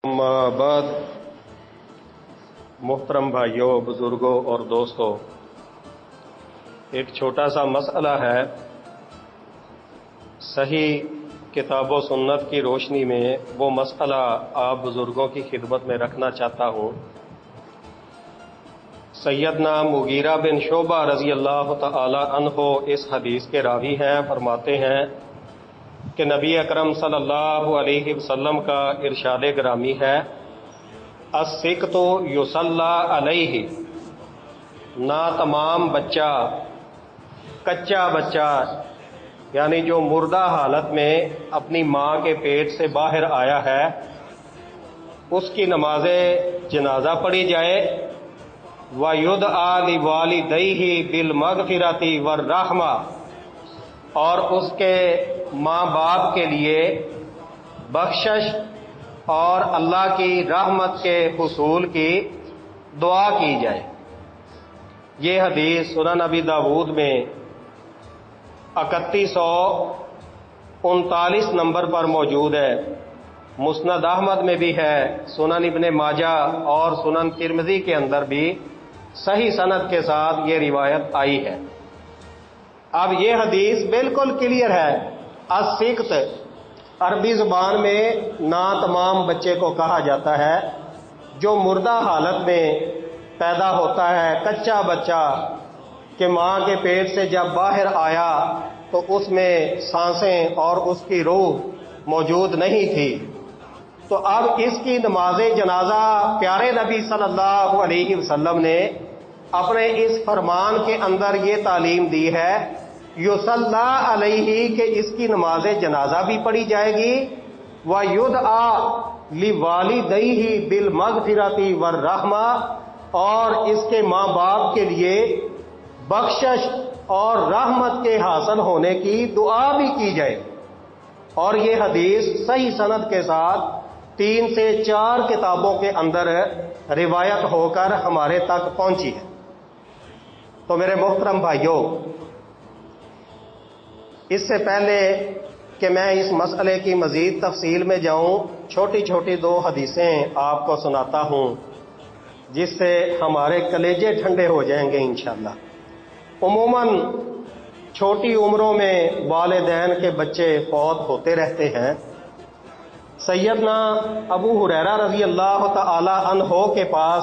اما بعد، محترم بھائیوں، بزرگوں اور دوستوں، ایک چھوٹا سا مسئلہ ہے، صحیح کتاب و سنت کی روشنی میں وہ مسئلہ آپ بزرگوں کی خدمت میں رکھنا چاہتا ہوں۔ سیدنا مغیرہ بن شعبہ رضی اللہ تعالی عنہ اس حدیث کے راوی ہیں۔ فرماتے ہیں کہ نبی اکرم صلی اللہ علیہ وسلم کا ارشاد گرامی ہے، السکت یصلی علیہ، نا تمام بچہ، کچا بچہ یعنی جو مردہ حالت میں اپنی ماں کے پیٹ سے باہر آیا ہے، اس کی نماز جنازہ پڑھی جائے، وَيُدْعَىٰ لِوَالِدَيْهِ بِالْمَغْفِرَةِ وَالرَّحْمَةِ، اور اس کے ماں باپ کے لیے بخشش اور اللہ کی رحمت کے حصول کی دعا کی جائے۔ یہ حدیث سنن ابی داؤد میں 3139 نمبر پر موجود ہے، مسند احمد میں بھی ہے، سنن ابن ماجہ اور سنن ترمذی کے اندر بھی صحیح سند کے ساتھ یہ روایت آئی ہے۔ اب یہ حدیث بالکل کلیئر ہے۔ السکت عربی زبان میں نا تمام بچے کو کہا جاتا ہے، جو مردہ حالت میں پیدا ہوتا ہے، کچا بچہ کہ ماں کے پیٹ سے جب باہر آیا تو اس میں سانسیں اور اس کی روح موجود نہیں تھی۔ تو اب اس کی نماز جنازہ پیارے نبی صلی اللہ علیہ وسلم نے اپنے اس فرمان کے اندر یہ تعلیم دی ہے، یصلی علیہ، کہ اس کی نماز جنازہ بھی پڑھی جائے گی، وَيُدْعَىٰ لِوَالِدَيْهِ بِالْمَغْفِرَةِ وَالرَّحْمَةِ، اور اس کے ماں باپ کے لیے بخشش اور رحمت کے حاصل ہونے کی دعا بھی کی جائے۔ اور یہ حدیث صحیح سند کے ساتھ 3 سے 4 کتابوں کے اندر روایت ہو کر ہمارے تک پہنچی ہے۔ تو میرے محترم بھائیوں، اس سے پہلے کہ میں اس مسئلے کی مزید تفصیل میں جاؤں، چھوٹی چھوٹی 2 حدیثیں آپ کو سناتا ہوں جس سے ہمارے کلیجے ٹھنڈے ہو جائیں گے انشاءاللہ۔ عموماً چھوٹی عمروں میں والدین کے بچے فوت ہوتے رہتے ہیں۔ سیدنا ابو ہریرہ رضی اللہ تعالی عنہ کے پاس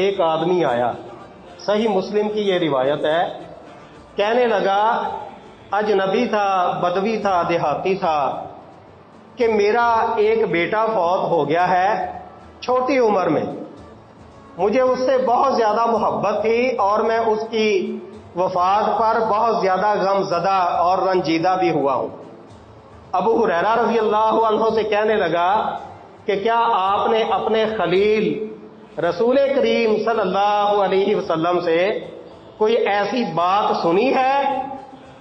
ایک آدمی آیا، صحیح مسلم کی یہ روایت ہے، کہنے لگا، اجنبی تھا، بدوی تھا، دیہاتی تھا، کہ میرا ایک بیٹا فوت ہو گیا ہے چھوٹی عمر میں، مجھے اس سے بہت زیادہ محبت تھی اور میں اس کی وفات پر بہت زیادہ غم زدہ اور رنجیدہ بھی ہوا ہوں۔ ابو ہریرہ رضی اللہ عنہ سے کہنے لگا کہ کیا آپ نے اپنے خلیل رسول کریم صلی اللہ علیہ وسلم سے کوئی ایسی بات سنی ہے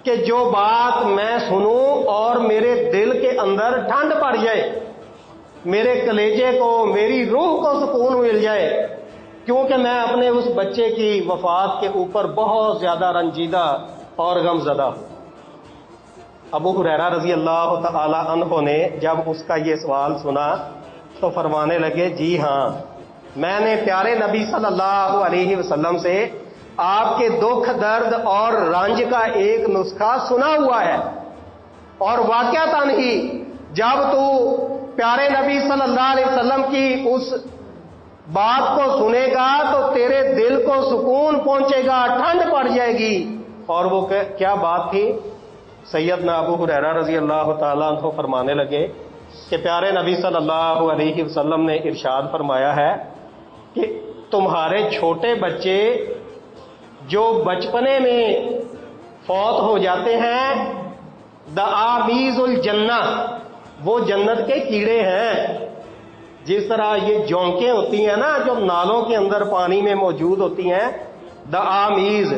کہ جو بات میں سنوں اور میرے دل کے اندر ٹھنڈ پڑ جائے، میرے کلیجے کو، میری روح کو سکون مل جائے، کیونکہ میں اپنے اس بچے کی وفات کے اوپر بہت زیادہ رنجیدہ اور غم زدہ ہوں۔ ابو ہریرہ رضی اللہ تعالی عنہ نے جب اس کا یہ سوال سنا تو فرمانے لگے، جی ہاں، میں نے پیارے نبی صلی اللہ علیہ وسلم سے آپ کے دکھ، درد اور رنج کا ایک نسخہ سنا ہوا ہے، اور واقعتاً ہی جب تو پیارے نبی صلی اللہ علیہ وسلم کی اس بات کو سنے گا تو تیرے دل کو سکون پہنچے گا، ٹھنڈ پڑ جائے گی۔ اور وہ کیا بات تھی؟ سیدنا ابو ہریرہ رضی اللہ تعالیٰ عنہ فرمانے لگے کہ پیارے نبی صلی اللہ علیہ وسلم نے ارشاد فرمایا ہے کہ تمہارے چھوٹے بچے جو بچپنے میں فوت ہو جاتے ہیں، دعامیز الجنہ، وہ جنت کے کیڑے ہیں۔ جس طرح یہ جونکیں ہوتی ہیں نا جو نالوں کے اندر پانی میں موجود ہوتی ہیں، دعامیز،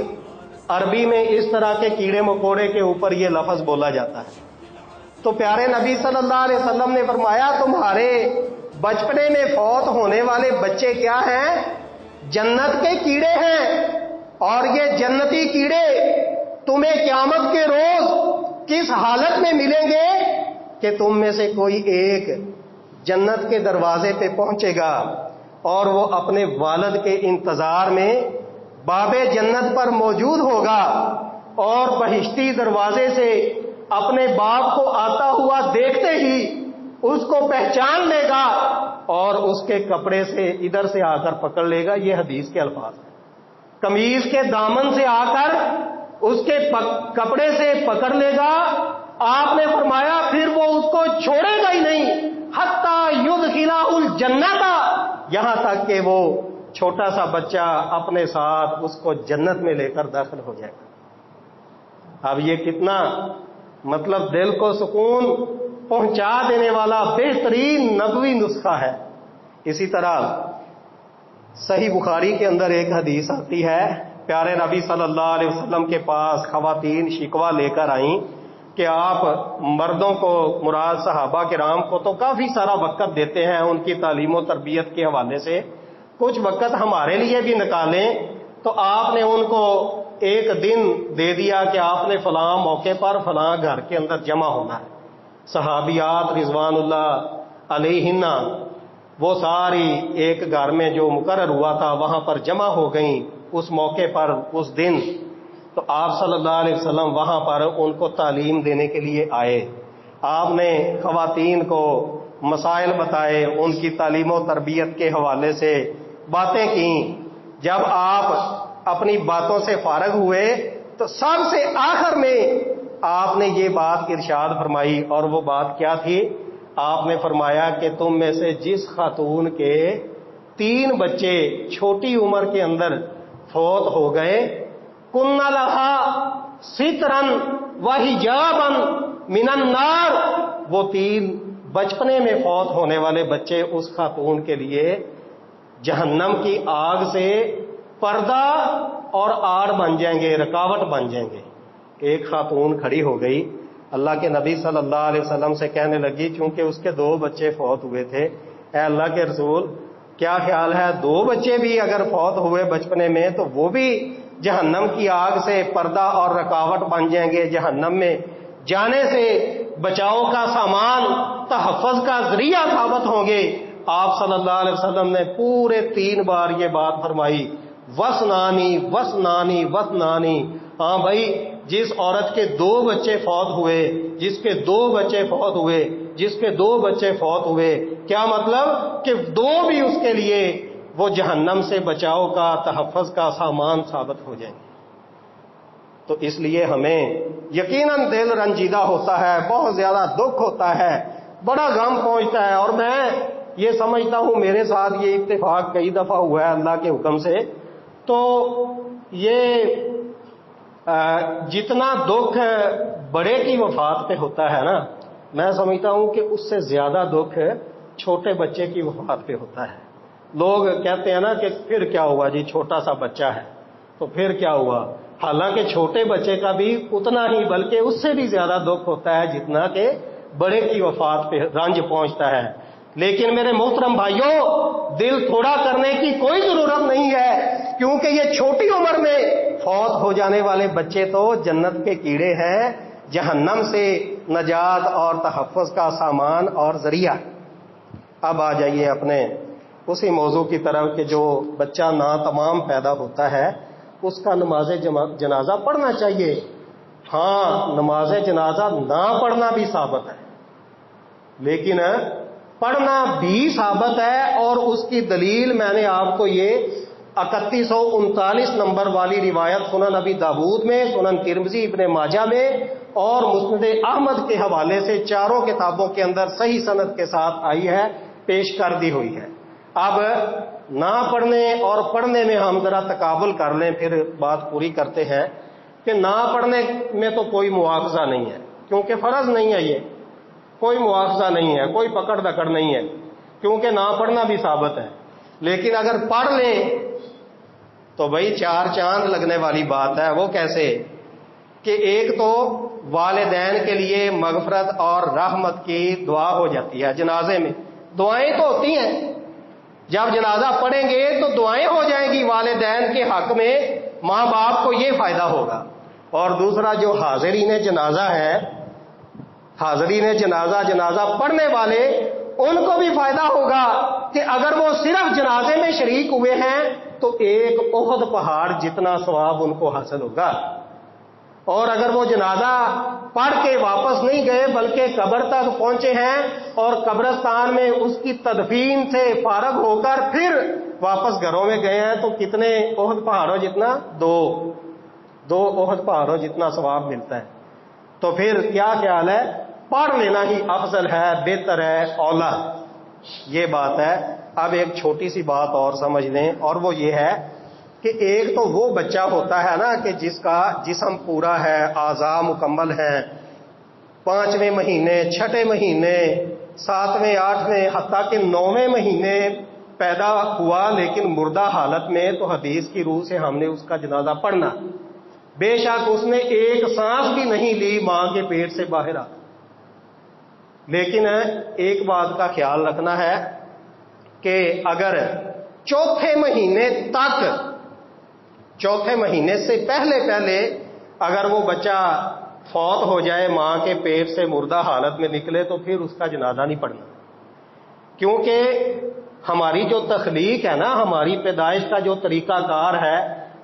عربی میں اس طرح کے کیڑے مکوڑے کے اوپر یہ لفظ بولا جاتا ہے۔ تو پیارے نبی صلی اللہ علیہ وسلم نے فرمایا تمہارے بچپنے میں فوت ہونے والے بچے کیا ہیں؟ جنت کے کیڑے ہیں، اور یہ جنتی کیڑے تمہیں قیامت کے روز کس حالت میں ملیں گے کہ تم میں سے کوئی ایک جنت کے دروازے پہ پہنچے گا اور وہ اپنے والد کے انتظار میں باب جنت پر موجود ہوگا اور بہشتی دروازے سے اپنے باپ کو آتا ہوا دیکھتے ہی اس کو پہچان لے گا اور اس کے کپڑے سے ادھر سے آ کر پکڑ لے گا. یہ حدیث کے الفاظ ہیں. قمیض کے دامن سے آ کر اس کے کپڑے سے پکڑ لے گا. آپ نے فرمایا پھر وہ اس کو چھوڑے گا ہی نہیں حتی یدخلہ الجنت، یہاں تک کہ وہ چھوٹا سا بچہ اپنے ساتھ اس کو جنت میں لے کر داخل ہو جائے گا. اب یہ کتنا مطلب دل کو سکون پہنچا دینے والا بہترین نبوی نسخہ ہے. اسی طرح صحیح بخاری کے اندر ایک حدیث آتی ہے، پیارے نبی صلی اللہ علیہ وسلم کے پاس خواتین شکوہ لے کر آئیں کہ آپ مردوں کو، مراد صحابہ کرام کو تو کافی سارا وقت دیتے ہیں ان کی تعلیم و تربیت کے حوالے سے، کچھ وقت ہمارے لیے بھی نکالیں. تو آپ نے ان کو ایک دن دے دیا کہ آپ نے فلاں موقع پر فلاں گھر کے اندر جمع ہونا ہے. صحابیات رضوان اللہ علیہن وہ ساری ایک گھر میں جو مقرر ہوا تھا وہاں پر جمع ہو گئیں اس موقع پر اس دن. تو آپ صلی اللہ علیہ وسلم وہاں پر ان کو تعلیم دینے کے لیے آئے. آپ نے خواتین کو مسائل بتائے، ان کی تعلیم و تربیت کے حوالے سے باتیں کیں. جب آپ اپنی باتوں سے فارغ ہوئے تو سب سے آخر میں آپ نے یہ بات ارشاد فرمائی، اور وہ بات کیا تھی؟ آپ نے فرمایا کہ تم میں سے جس خاتون کے 3 بچے چھوٹی عمر کے اندر فوت ہو گئے، کن لہا سترن وحجابن من النار، وہ 3 بچپنے میں فوت ہونے والے بچے اس خاتون کے لیے جہنم کی آگ سے پردہ اور آڑ بن جائیں گے، رکاوٹ بن جائیں گے. ایک خاتون کھڑی ہو گئی، اللہ کے نبی صلی اللہ علیہ وسلم سے کہنے لگی، چونکہ اس کے 2 بچے فوت ہوئے تھے، اے اللہ کے رسول کیا خیال ہے 2 بچے بھی اگر فوت ہوئے بچپنے میں تو وہ بھی جہنم کی آگ سے پردہ اور رکاوٹ بن جائیں گے، جہنم میں جانے سے بچاؤ کا سامان، تحفظ کا ذریعہ ثابت ہوں گے. آپ صلی اللہ علیہ وسلم نے پورے 3 بار یہ بات فرمائی، وسنانی وسنانی وسنانی. ہاں بھائی، جس عورت کے 2 بچے فوت ہوئے، جس کے 2 بچے فوت ہوئے، جس کے 2 بچے فوت ہوئے، کیا مطلب کہ 2 بھی اس کے لیے وہ جہنم سے بچاؤ کا، تحفظ کا سامان ثابت ہو جائیں گے. تو اس لیے ہمیں یقیناً دل رنجیدہ ہوتا ہے، بہت زیادہ دکھ ہوتا ہے، بڑا غم پہنچتا ہے. اور میں یہ سمجھتا ہوں میرے ساتھ یہ اتفاق کئی دفعہ ہوا ہے اللہ کے حکم سے. تو یہ جتنا دکھ بڑے کی وفات پہ ہوتا ہے نا، میں سمجھتا ہوں کہ اس سے زیادہ دکھ چھوٹے بچے کی وفات پہ ہوتا ہے. لوگ کہتے ہیں نا کہ پھر کیا ہوا جی، چھوٹا سا بچہ ہے تو پھر کیا ہوا. حالانکہ چھوٹے بچے کا بھی اتنا ہی بلکہ اس سے بھی زیادہ دکھ ہوتا ہے جتنا کہ بڑے کی وفات پہ رنج پہنچتا ہے. لیکن میرے محترم بھائیوں، دل تھوڑا کرنے کی کوئی ضرورت نہیں ہے، کیونکہ یہ چھوٹی عمر میں فوت ہو جانے والے بچے تو جنت کے کیڑے ہیں، جہنم سے نجات اور تحفظ کا سامان اور ذریعہ. اب آ جائیے اپنے اسی موضوع کی طرف کہ جو بچہ ناتمام پیدا ہوتا ہے اس کا نماز جنازہ پڑھنا چاہیے. ہاں، نماز جنازہ نہ پڑھنا بھی ثابت ہے، لیکن پڑھنا بھی ثابت ہے. اور اس کی دلیل میں نے آپ کو یہ 3139 نمبر والی روایت سنن ابی داؤد میں، سنن ترمذی، ابن ماجہ میں اور مسند احمد کے حوالے سے 4 کتابوں کے اندر صحیح سند کے ساتھ آئی ہے، پیش کر دی ہوئی ہے. اب نہ پڑھنے اور پڑھنے میں ہم ذرا تقابل کر لیں، پھر بات پوری کرتے ہیں کہ نہ پڑھنے میں تو کوئی مواخذہ نہیں ہے، کیونکہ فرض نہیں ہے، یہ کوئی مواخذہ نہیں ہے، کوئی پکڑ دکڑ نہیں ہے، کیونکہ نہ پڑھنا بھی ثابت ہے. لیکن اگر پڑھ لیں تو بھائی 4 چاند لگنے والی بات ہے. وہ کیسے کہ ایک تو والدین کے لیے مغفرت اور رحمت کی دعا ہو جاتی ہے. جنازے میں دعائیں تو ہوتی ہیں، جب جنازہ پڑھیں گے تو دعائیں ہو جائیں گی والدین کے حق میں، ماں باپ کو یہ فائدہ ہوگا. اور دوسرا جو حاضرین جنازہ ہے، حاضرین جنازہ پڑھنے والے، ان کو بھی فائدہ ہوگا کہ اگر وہ صرف جنازے میں شریک ہوئے ہیں تو ایک احد پہاڑ جتنا ثواب ان کو حاصل ہوگا، اور اگر وہ جنازہ پڑھ کے واپس نہیں گئے بلکہ قبر تک پہنچے ہیں اور قبرستان میں اس کی تدفین سے فارغ ہو کر پھر واپس گھروں میں گئے ہیں تو کتنے احد پہاڑوں جتنا؟ دو احد پہاڑوں جتنا ثواب ملتا ہے۔ تو پھر کیا خیال ہے؟ پڑھ لینا ہی افضل ہے، بہتر ہے، اولا یہ بات ہے۔ اب ایک چھوٹی سی بات اور سمجھ لیں، اور وہ یہ ہے کہ ایک تو وہ بچہ ہوتا ہے نا کہ جس کا جسم پورا ہے، اعضاء مکمل ہیں، 5ویں مہینے، 6 مہینے، 7ویں، 8ویں، حتیٰ کہ 9ویں مہینے پیدا ہوا لیکن مردہ حالت میں، تو حدیث کی روح سے ہم نے اس کا جنازہ پڑھنا، بے شک اس نے ایک سانس بھی نہیں لی ماں کے پیٹ سے باہر آ، لیکن ایک بات کا خیال رکھنا ہے کہ اگر چوتھے مہینے سے پہلے اگر وہ بچہ فوت ہو جائے، ماں کے پیٹ سے مردہ حالت میں نکلے، تو پھر اس کا جنازہ نہیں پڑھنا، کیونکہ ہماری جو تخلیق ہے نا، ہماری پیدائش کا جو طریقہ کار ہے،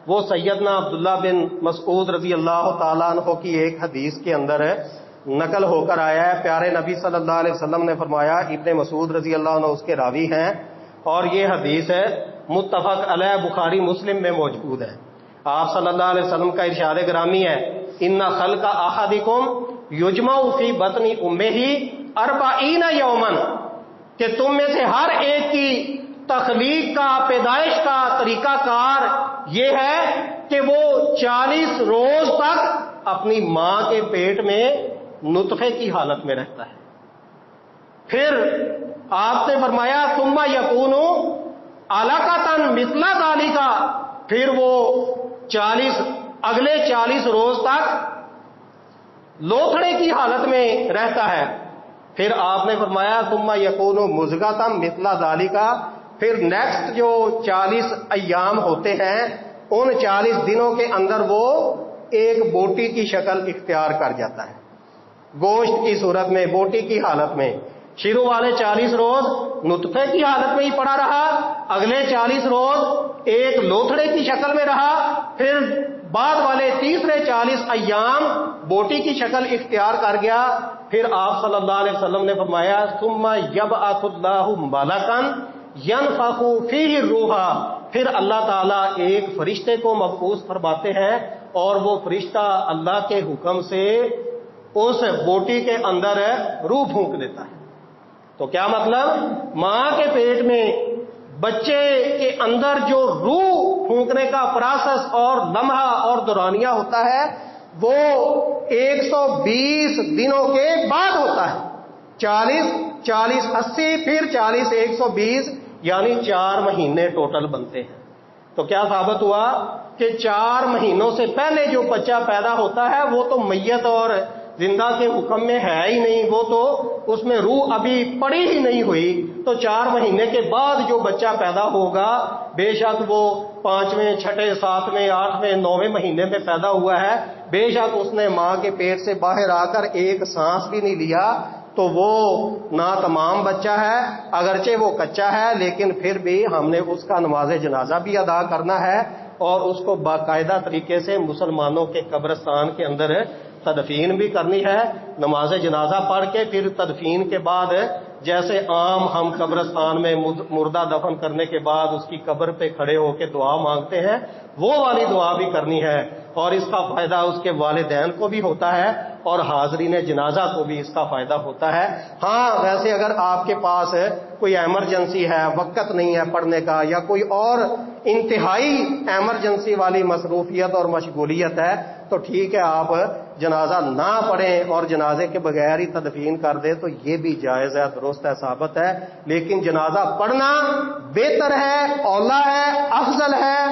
وہ سیدنا عبداللہ بن مسعود رضی اللہ تعالیٰ عنہ کی ایک حدیث کے اندر نقل ہو کر آیا ہے۔ پیارے نبی صلی اللہ علیہ وسلم نے فرمایا، ابن مسعود رضی اللہ عنہ اس کے راوی ہیں، اور یہ حدیث ہے متفق علیہ، بخاری مسلم میں موجود ہے۔ آپ صلی اللہ علیہ وسلم کا ارشاد گرامی ہے، ان خلق احدکم یجمع فی بطن امہ 40 یوما، کہ تم میں سے ہر ایک کی تخلیق کا، پیدائش کا طریقہ کار یہ ہے کہ وہ 40 روز تک اپنی ماں کے پیٹ میں نطفے کی حالت میں رہتا ہے۔ پھر آپ نے فرمایا ثم یکون علقۃ مثل ذلک، پھر وہ اگلے 40 روز تک لوتھڑے کی حالت میں رہتا ہے۔ پھر آپ نے فرمایا ثم یکون مضغۃ مثل ذلک، پھر نیکسٹ جو 40 ایام ہوتے ہیں ان 40 دنوں کے اندر وہ ایک بوٹی کی شکل اختیار کر جاتا ہے، گوشت کی صورت میں، بوٹی کی حالت میں۔ شروع والے 40 روز نطفے کی حالت میں ہی پڑا رہا، اگلے 40 روز ایک لوتھڑے کی شکل میں رہا، پھر بعد والے تیسرے 40 ایام بوٹی کی شکل اختیار کر گیا۔ پھر آپ صلی اللہ علیہ وسلم نے فرمایا ثم یبعث اللہ ملکا ینفخ فیہ الروح، پھر اللہ تعالیٰ ایک فرشتے کو مبعوث فرماتے ہیں اور وہ فرشتہ اللہ کے حکم سے اس بوٹی کے اندر روح پھونک دیتا ہے۔ تو کیا مطلب؟ ماں کے پیٹ میں بچے کے اندر جو روح پھونکنے کا پروسیس اور لمحہ اور دورانیہ ہوتا ہے وہ 120 دنوں کے بعد ہوتا ہے۔ 40 80 پھر 40 120 یعنی 4 مہینے ٹوٹل بنتے ہیں۔ تو کیا ثابت ہوا کہ 4 مہینوں سے پہلے جو بچہ پیدا ہوتا ہے وہ تو میت اور زندہ کے حکم میں ہے ہی نہیں، وہ تو اس میں روح ابھی پڑی ہی نہیں ہوئی۔ تو 4 مہینے کے بعد جو بچہ پیدا ہوگا بے شک وہ 5ویں، 6، 7ویں، 8ویں، 9ویں مہینے میں پیدا ہوا ہے، بے شک اس نے ماں کے پیٹ سے باہر آ کر ایک سانس بھی نہیں لیا، تو وہ نا تمام بچہ ہے، اگرچہ وہ کچا ہے لیکن پھر بھی ہم نے اس کا نماز جنازہ بھی ادا کرنا ہے اور اس کو باقاعدہ طریقے سے مسلمانوں کے قبرستان کے اندر تدفین بھی کرنی ہے۔ نماز جنازہ پڑھ کے پھر تدفین کے بعد جیسے عام ہم قبرستان میں مردہ دفن کرنے کے بعد اس کی قبر پہ کھڑے ہو کے دعا مانگتے ہیں، وہ والی دعا بھی کرنی ہے، اور اس کا فائدہ اس کے والدین کو بھی ہوتا ہے اور حاضرین جنازہ کو بھی اس کا فائدہ ہوتا ہے۔ ہاں ویسے اگر آپ کے پاس کوئی ایمرجنسی ہے، وقت نہیں ہے پڑھنے کا، یا کوئی اور انتہائی ایمرجنسی والی مصروفیت اور مشغولیت ہے تو ٹھیک ہے، آپ جنازہ نہ پڑھیں اور جنازے کے بغیر ہی تدفین کر دیں تو یہ بھی جائز ہے، درست ہے، ثابت ہے، لیکن جنازہ پڑھنا بہتر ہے، اولا ہے، افضل ہے۔